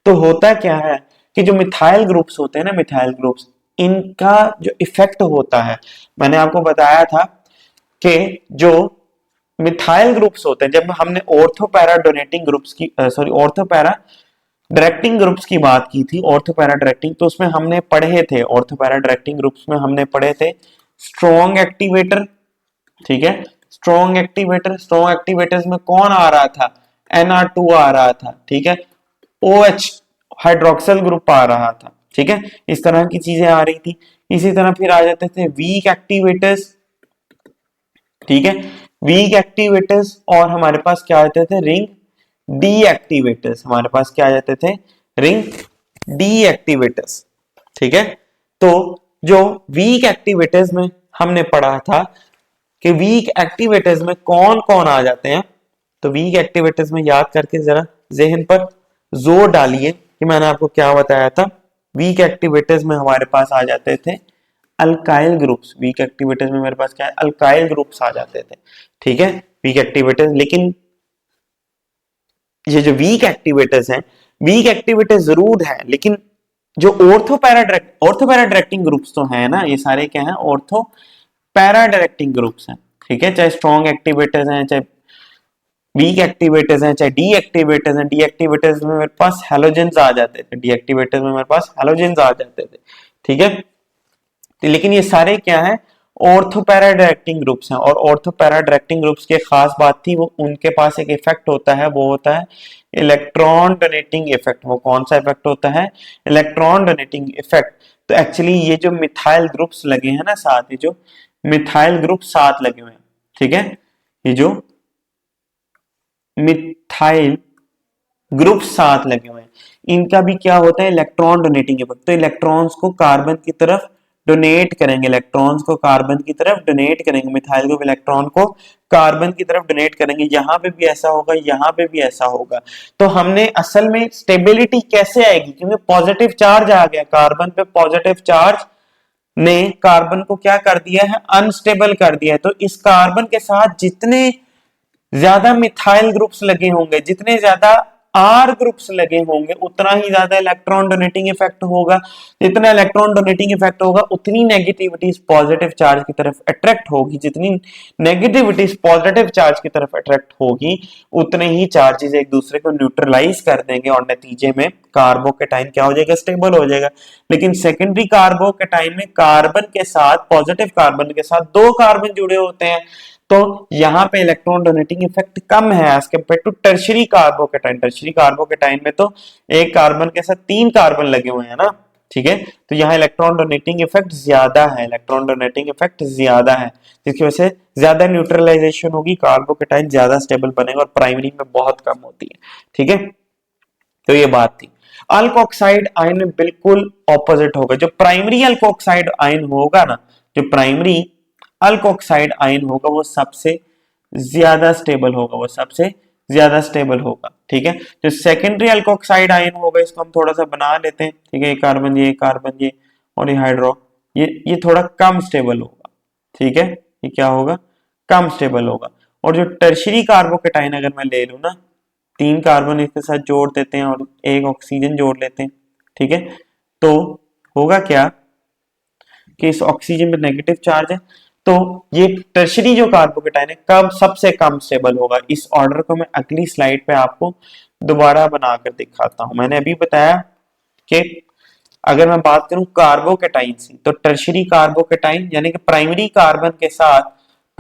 S1: तो होता क्या है कि जो मिथाइल ग्रुप्स होते हैं ना, मिथाइल ग्रुप्स, इनका जो इफेक्ट होता है, मैंने आपको बताया था कि जो मिथाइल ग्रुप्स होते हैं, जब हमने ऑर्थो पैरा डोनेटिंग ग्रुप्स की ऑर्थो पैरा डायरेक्टिंग ग्रुप्स की बात की थी, ऑर्थो पैरा डायरेक्टिंग, तो उसमें हमने पढ़े थे, ऑर्थो पैरा डायरेक्टिंग ग्रुप्स में हमने पढ़े थे स्ट्रॉन्ग एक्टिवेटर। ठीक है, स्ट्रॉन्ग एक्टिवेटर, स्ट्रॉन्ग एक्टिवेटर्स में कौन आ रहा था? Nr2 आ रहा था। ठीक है, OH हाइड्रोक्सिल ग्रुप आ रहा था। ठीक है, इस तरह की चीजें आ रही थी। इसी तरह फिर आ जाते थे वीक एक्टिवेटर्स। ठीक है, वीक एक्टिवेटर्स, और हमारे पास क्या आते थे? Ring D activators. हमारे पास क्या आ जाते थे? Ring D activators. ठीक है, तो जो वीक एक्टिवेटर्स में हमने पढ़ा था कि वीक एक्टिवेटर्स में कौन कौन आ जाते हैं, तो वीक एक्टिवेटर्स में याद करके जरा जहन पर जोर डालिए कि मैंने आपको क्या बताया था। वीक एक्टिवेटर्स में हमारे पास आ जाते थे अल्काइल ग्रुप्स। वीक एक्टिवेटर्स में मेरे पास क्या है? अल्काइल ग्रुप्स आ जाते थे। ठीक है, वीक एक्टिवेटर्स, लेकिन ये जो वीक एक्टिवेटर्स हैं, वीक एक्टिवेटर्स जरूर है, लेकिन जो ऑर्थो पैरा डायरेक्टिंग ग्रुप्स तो है ना, ये सारे क्या है? ऑर्थो पैरा डायरेक्टिंग ग्रुप्स हैं। ठीक है, चाहे स्ट्रॉन्ग एक्टिवेटर्स हैं, चाहे वीक एक्टिवेटर्स हैं, चाहे डी एक्टिवेटर्स हैं। डी एक्टिवेटर्स में मेरे पास हैलोजेंस आ जाते थे, डी एक्टिवेटर्स में मेरे पास हैलोजेंस आ जाते थे। ठीक है, तो लेकिन ये सारे क्या है? ऑर्थो पैरा डायरेक्टिंग ग्रुप्स हैं, और ऑर्थो पैरा डायरेक्टिंग ग्रुप्स की खास बात थी, वो उनके पास एक इफेक्ट होता है, वो होता है इलेक्ट्रॉन डोनेटिंग इफेक्ट। वो कौन सा इफेक्ट होता है? Electron donating effect. तो एक्चुअली ये जो मिथाइल ग्रुप्स लगे हैं ना साथ, ये जो मिथाइल ग्रुप साथ लगे हुए हैं, ठीक है, ये जो मिथाइल ग्रुप साथ लगे हुए हैं, इनका भी क्या होता है? Electron donating effect. तो इलेक्ट्रॉन्स को कार्बन की तरफ डोनेट करेंगे, इलेक्ट्रॉन्स को कार्बन की तरफ डोनेट करेंगे, मिथाइल ग्रुप इलेक्ट्रॉन को कार्बन की तरफ डोनेट करेंगे। यहां पे भी ऐसा होगा, यहां पे भी ऐसा होगा। तो हमने असल में स्टेबिलिटी कैसे आएगी? क्योंकि पॉजिटिव चार्ज आ गया कार्बन पे, पॉजिटिव चार्ज ने कार्बन को क्या कर दिया है? अनस्टेबल कर दिया है। तो इस कार्बन के साथ जितने ज्यादा मिथाइल ग्रुप्स लगे होंगे, जितने ज्यादा आर ग्रुप्स लगे होंगे, उतना ही ज्यादा इलेक्ट्रॉन डोनेटिंग इफेक्ट होगा। जितना इलेक्ट्रॉन डोनेटिंग इफेक्ट होगा, उतनी नेगेटिविटी पॉजिटिव चार्ज की तरफ अट्रैक्ट होगी। जितनी नेगेटिविटी पॉजिटिव चार्ज की तरफ अट्रैक्ट होगी, उतने ही चार्जेस एक दूसरे को न्यूट्रलाइज कर देंगे, और नतीजे में कार्बोकेटाइन क्या हो जाएगा? स्टेबल हो जाएगा। लेकिन सेकेंडरी कार्बोकेटाइन में कार्बन के साथ, पॉजिटिव कार्बन के साथ दो कार्बन जुड़े होते हैं, तो यहां पे इलेक्ट्रॉन डोनेटिंग इफेक्ट कम है as compare to tertiary carbocation. Tertiary carbocation में तो एक कार्बन के साथ तीन कार्बन लगे हुए हैं ना। ठीक है, तो यहाँ इलेक्ट्रॉन डोनेटिंग इफेक्ट ज्यादा है, इलेक्ट्रॉन डोनेटिंग इफेक्ट ज्यादा है, जिसकी वजह से ज्यादा न्यूट्रलाइजेशन होगी, कार्बोकेटाइन ज्यादा स्टेबल बनेगा, और प्राइमरी में बहुत कम होती है। ठीक है, तो ये बात थी। अल्कोक्साइड आयन में बिल्कुल ऑपोजिट होगा। जो प्राइमरी अल्कोक्साइड आयन होगा ना, जो प्राइमरी अल्कोक्साइड आयन होगा, वो सबसे ज्यादा स्टेबल होगा, वो सबसे ज्यादा स्टेबल होगा। ठीक है, जो सेकेंडरी अल्कोक्साइड आयन होगा, इसको हम थोड़ा सा बना लेते हैं। ठीक है, कार्बन ये और ये हाइड्रो, ये थोड़ा कम स्टेबल होगा। ठीक है, ये क्या होगा? कम स्टेबल होगा। और जो टर्शियरी कार्बोकेटाइन अगर मैं ले लूं ना, तीन कार्बन इसके साथ जोड़ देते हैं और एक ऑक्सीजन जोड़ लेते हैं। ठीक है, तो होगा क्या कि इस ऑक्सीजन में नेगेटिव चार्ज है, तो ये टर्शरी जो कार्बोकेटाइन है कब सबसे कम स्टेबल होगा। इस ऑर्डर को मैं अगली स्लाइड पे आपको दोबारा बनाकर दिखाता हूं। मैंने अभी बताया कि अगर मैं बात करूं कार्बोकेटाइन की, तो टर्शरी कार्बोकेटाइन यानी कि प्राइमरी कार्बन के साथ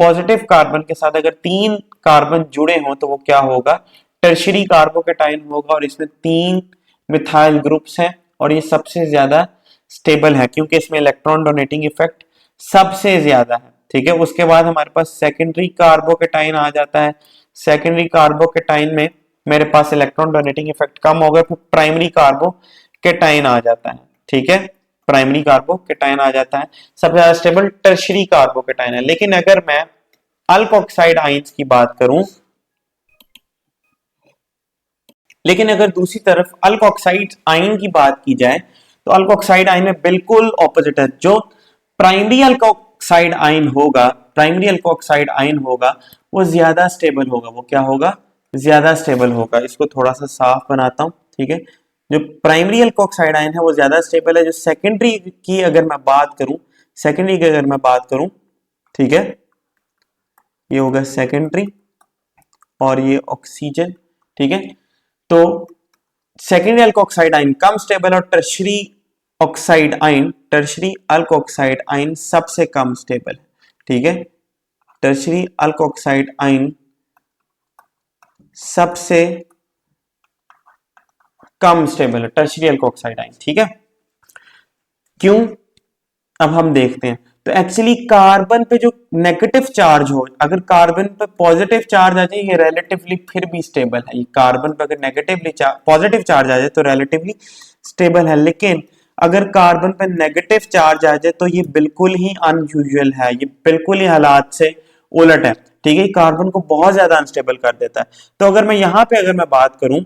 S1: पॉजिटिव कार्बन के साथ अगर 3 कार्बन जुड़े हों तो वो क्या होगा, टर्शियरी कार्बोकेटाइन होगा, और इसमें 3 मिथाइल ग्रुप्स हैं और ये सबसे ज्यादा स्टेबल है क्योंकि इसमें इलेक्ट्रॉन डोनेटिंग इफेक्ट सबसे ज्यादा है। ठीक है, उसके बाद हमारे पास सेकेंडरी कार्बोकेटाइन आ जाता है। सेकेंडरी कार्बोकेटाइन में मेरे पास इलेक्ट्रॉन डोनेटिंग इफेक्ट कम हो गया, फिर प्राइमरी कार्बोकेटाइन आ जाता है। ठीक है, प्राइमरी कार्बोकेटाइन आ जाता है, सबसे ज्यादा स्टेबल टर्शियरी कार्बोकेटाइन है। लेकिन अगर मैं अल्कोक्साइड आयंस की बात करूं, लेकिन अगर दूसरी तरफ अल्कोक्साइड आयन की बात की जाए तो अल्कोक्साइड आयन में बिल्कुल ऑपोजिट है। जो प्राइमरी अल्कोक्साइड आयन होगा, प्राइमरी अल्कोक्साइड आयन होगा वो ज्यादा स्टेबल होगा। वो क्या होगा, ज्यादा स्टेबल होगा। इसको थोड़ा सा साफ बनाता हूं। ठीक है, जो प्राइमरी अल्कोक्साइड आयन है वो ज्यादा स्टेबल है। जो सेकेंडरी की अगर मैं बात करूं, सेकेंडरी की अगर मैं बात करूं, ठीक है, ये होगा सेकेंडरी और ये ऑक्सीजन। ठीक है, तो सेकेंडरी अल्कोक्साइड आयन कम स्टेबल और tertiary oxide ion, tertiary alkoxide ion सबसे कम स्टेबल है। ठीक है, टर्शियरी अल्कोक्साइड आयन सबसे कम स्टेबल है, टर्शियरी अल्कोक्साइड आयन। ठीक है, क्यों, अब हम देखते हैं। तो एक्चुअली कार्बन पे जो नेगेटिव चार्ज हो, अगर कार्बन पे पॉजिटिव चार्ज आ जाए ये रिलेटिवली फिर भी स्टेबल है। ये कार्बन पे अगर नेगेटिवली पॉजिटिव चार्ज आ जाए तो रिलेटिवली स्टेबल है, लेकिन अगर कार्बन पे नेगेटिव चार्ज आ जाए तो ये बिल्कुल ही अनयूजुअल है, ये बिल्कुल ही हालात से उलट है। ठीक है, कार्बन को बहुत ज्यादा अनस्टेबल कर देता है। तो अगर मैं यहां पे अगर मैं बात करूं,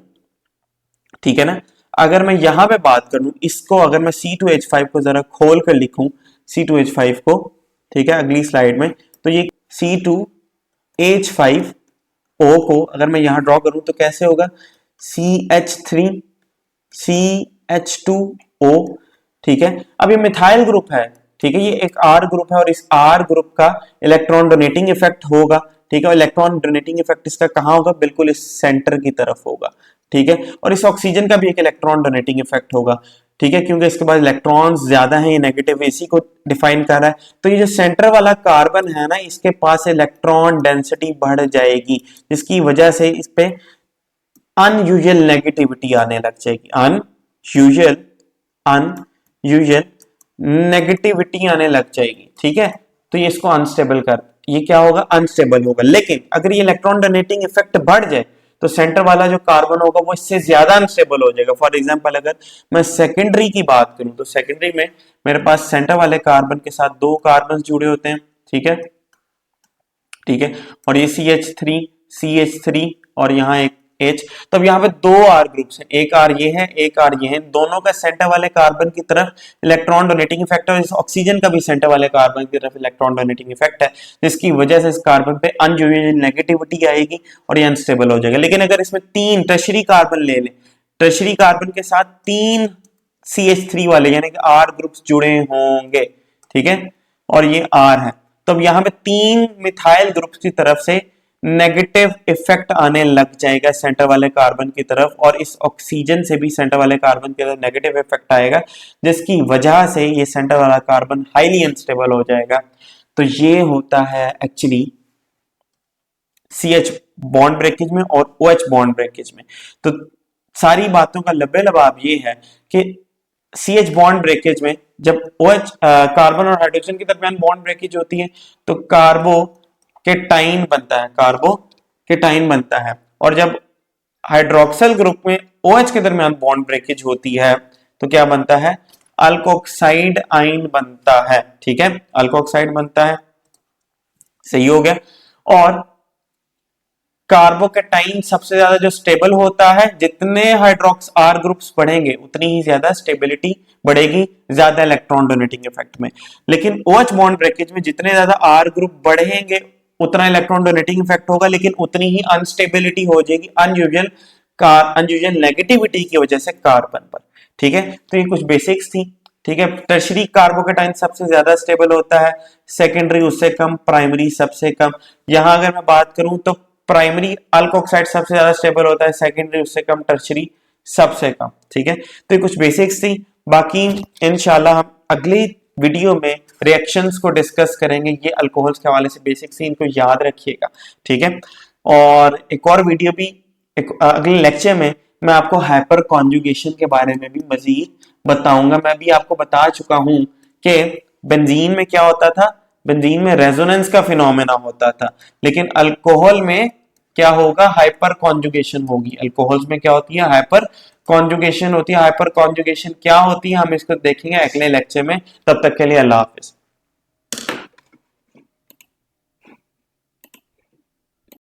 S1: ठीक है ना, अगर मैं यहां पे बात करूं इसको, अगर मैं C2H5 को जरा खोल कर लिखूं, C2H5 को, ठीक है, अगली स्लाइड में, तो ये C2H5O को अगर मैं यहां ड्रॉ करूं तो कैसे होगा, CH3 CH2O। ठीक है, अब ये मिथाइल ग्रुप है। ठीक है, ये एक R ग्रुप है और इस R ग्रुप का इलेक्ट्रॉन डोनेटिंग इफेक्ट होगा। ठीक है, इलेक्ट्रॉन डोनेटिंग इफेक्ट इसका कहां होगा, बिल्कुल इस सेंटर की तरफ होगा। ठीक है, और इस ऑक्सीजन का भी एक इलेक्ट्रॉन डोनेटिंग इफेक्ट होगा। ठीक है, क्योंकि इसके पास इलेक्ट्रॉन्स ज्यादा हैं, ये नेगेटिव इसी को डिफाइन कर रहा है। तो ये जो सेंटर वाला कार्बन है ना, इसके पास इलेक्ट्रॉन डेंसिटी बढ़ जाएगी, जिसकी वजह से इस पे अनयूजुअल नेगेटिविटी आने लग जाएगी, अनयूजुअल नेगेटिविटी आने लग जाएगी। ठीक है, तो ये इसको अनस्टेबल कर, ये क्या होगा, अनस्टेबल होगा। लेकिन अगर ये इलेक्ट्रॉन डोनेटिंग इफेक्ट बढ़ जाए तो सेंटर वाला जो कार्बन होगा वो इससे ज्यादा अनस्टेबल हो जाएगा। फॉर एग्जांपल अगर मैं सेकेंडरी की बात करूं तो सेकेंडरी में मेरे पास सेंटर वाले कार्बन के साथ 2 कार्बन जुड़े होते हैं। ठीक है, ठीक है, और ये CH3 और यहाँ एक H। तो अब यहाँ पे 2 R ग्रुप्स हैं, एक R ये है, एक R ये है। दोनों का सेंटर वाले कार्बन की तरफ इलेक्ट्रॉन डोनेटिंग इफेक्ट है और इस ऑक्सीजन का भी सेंटर वाले कार्बन की तरफ इलेक्ट्रॉन डोनेटिंग इफेक्ट है, जिसकी वजह से इस कार्बन पे अनयूजुअल नेगेटिविटी आएगी और ये अनस्टेबल हो जाएगा। लेकिन अगर इसमें 3 टर्शियरी कार्बन ले लें, टर्शियरी कार्बन के साथ 3 CH3 वाले यानी कि R ग्रुप्स जुड़े होंगे, ठीक है, और ये R है, तो अब यहाँ पे 3 मिथाइल ग्रुप्स की तरफ से नेगेटिव इफेक्ट आने लग जाएगा सेंटर वाले कार्बन की तरफ, और इस ऑक्सीजन से भी सेंटर वाले कार्बन की तरफ नेगेटिव इफेक्ट आएगा, जिसकी वजह से ये सेंटर वाला कार्बन हाईली अनस्टेबल हो जाएगा। तो ये होता है एक्चुअली CH बॉन्ड ब्रेकेज में और OH बॉन्ड ब्रेकेज में। तो सारी बातों का लबे लबाब ये है कि CH बॉन्ड ब्रेकेज में जब OH कार्बन और हाइड्रोजन के दरमियान बॉन्ड ब्रेकेज होती है तो कार्बोकेटाइन बनता है, कार्बोकेटाइन बनता है, और जब हाइड्रोक्सिल ग्रुप में OH के दरमियान बॉन्ड ब्रेकेज होती है तो क्या बनता है, अल्कोक्साइड आयन बनता है। ठीक है, अल्कोक्साइड बनता है, सही हो गया। और कार्बोकेटाइन सबसे ज्यादा जो स्टेबल होता है, जितने हाइड्रोक्स R ग्रुप्स बढ़ेंगे उतनी ही ज्यादा स्टेबिलिटी बढ़ेगी, ज्यादा इलेक्ट्रॉन डोनेटिंग इफेक्ट में। लेकिन OH बॉन्ड ब्रेकेज में जितने ज्यादा R ग्रुप बढ़ेंगे उतना इलेक्ट्रॉन डोनेटिंग इफेक्ट होगा, लेकिन उतनी ही अनस्टेबिलिटी हो जाएगी अनयूजुअल नेगेटिविटी की वजह से कार्बन पर। ठीक है, तो ये कुछ बेसिक्स थी। ठीक है, टर्शियरी कार्बोकेटाइन सबसे ज्यादा स्टेबल होता है, सेकेंडरी उससे कम, प्राइमरी सबसे कम। यहां अगर मैं बात करूं तो प्राइमरी अल्कोक्साइड सबसे ज्यादा स्टेबल होता है, सेकेंडरी उससे कम, टर्शियरी सबसे कम। ठीक है, तो ये कुछ बेसिक्स थी, बाकी इंशाल्लाह हम अगली वीडियो में रिएक्शंस को डिस्कस करेंगे। ये अल्कोहल्स के हवाले से बेसिक सी इनको याद रखिएगा, ठीक है। और एक और वीडियो भी अगले लेक्चर में मैं आपको हाइपर कॉन्जुगेशन के बारे में भी मजीद बताऊंगा। मैं भी आपको बता चुका हूं कि बेंजीन में क्या होता था, बेंजीन में रेजोनेंस का फिनोमेना होता था, लेकिन अल्कोहल में क्या होगा, हाइपर कॉन्जुगेशन होगी। अल्कोहल्स में क्या होती है, हाइपर कॉन्जुगेशन होती है। हाइपर कॉन्जुगेशन क्या होती है हम इसको देखेंगे अगले लेक्चर में। तब तक के लिए अल्लाह हाफिज।